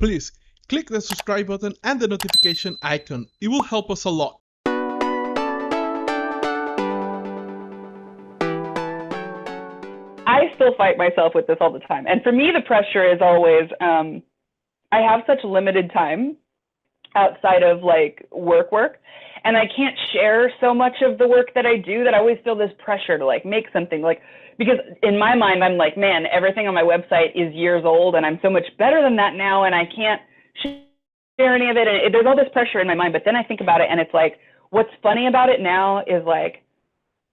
Please click the subscribe button and the notification icon. It will help us a lot. I still fight myself with this all the time. And for me, the pressure is always, I have such limited time outside of like work. And I can't share so much of the work that I do that I always feel this pressure to like make something like, because in my mind, I'm like, man, everything on my website is years old and I'm so much better than that now. And I can't share any of it. And there's all this pressure in my mind. But then I think about it and it's like, what's funny about it now is like,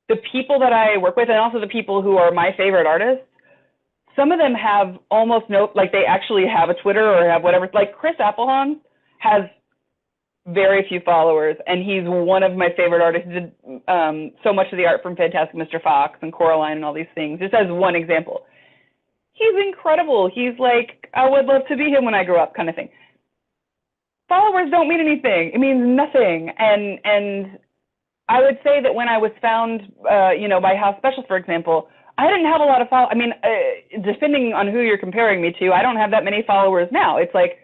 the people that I work with and also the people who are my favorite artists, some of them have almost no, like they actually have a Twitter or have whatever. Like Chris Applebaum has very few followers and he's one of my favorite artists. He did so much of the art from Fantastic Mr. Fox and Coraline and all these things, just as one example. He's incredible. He's like, I would love to be him when I grow up kind of thing. Followers don't mean anything. It means nothing. And I would say that when I was found, by House Special, for example, I didn't have a lot of followers. I mean, depending on who you're comparing me to, I don't have that many followers now. It's like,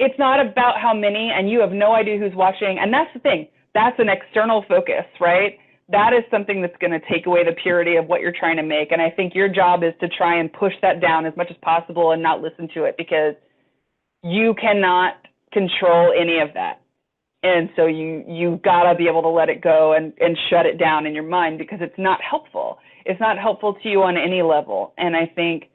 it's not about how many, and you have no idea who's watching. And that's the thing. That's an external focus, right? That is something that's going to take away the purity of what you're trying to make. And I think your job is to try and push that down as much as possible and not listen to it, because you cannot control any of that. And so you gotta be able to let it go and shut it down in your mind, because it's not helpful. It's not helpful to you on any level. And I think,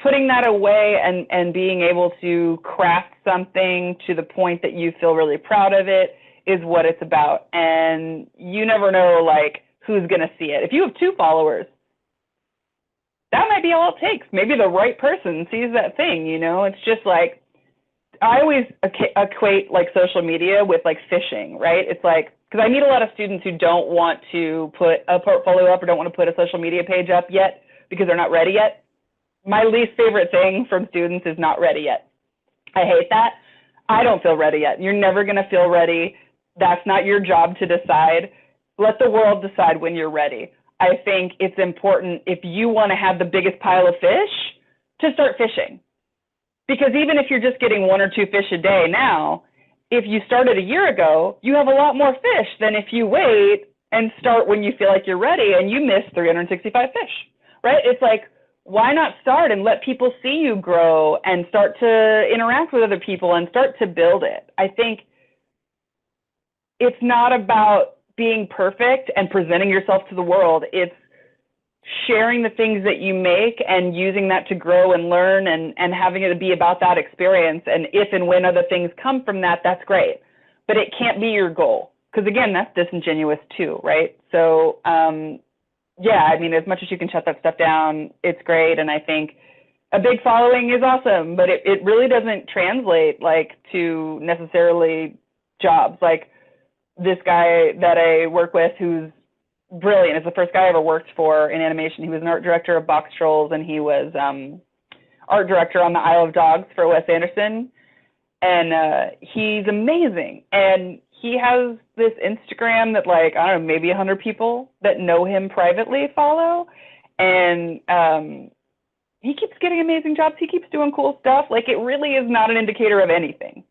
putting that away and being able to craft something to the point that you feel really proud of it is what it's about. And you never know like who's gonna see it. If you have 2 followers, that might be all it takes. Maybe the right person sees that thing, It's just like, I always equate like social media with like fishing, right? It's like, because I meet a lot of students who don't want to put a portfolio up or don't want to put a social media page up yet because they're not ready yet. My least favorite thing from students is not ready yet. I hate that. I don't feel ready yet. You're never going to feel ready. That's not your job to decide. Let the world decide when you're ready. I think it's important, if you want to have the biggest pile of fish, to start fishing. Because even if you're just getting 1 or 2 fish a day now, if you started a year ago, you have a lot more fish than if you wait and start when you feel like you're ready and you miss 365 fish, right? It's like, why not start and let people see you grow and start to interact with other people and start to build it? I think it's not about being perfect and presenting yourself to the world. It's sharing the things that you make and using that to grow and learn and having it be about that experience. And if and when other things come from that, that's great. But it can't be your goal, because again, that's disingenuous too, right? So as much as you can shut that stuff down, it's great. And I think a big following is awesome, but it really doesn't translate like to necessarily jobs. Like this guy that I work with who's brilliant. It's the first guy I ever worked for in animation. He was an art director of Boxtrolls, and he was art director on the Isle of Dogs for Wes Anderson. And he's amazing. And he has this Instagram that like, I don't know, maybe 100 people that know him privately follow. And he keeps getting amazing jobs. He keeps doing cool stuff. Like, it really is not an indicator of anything.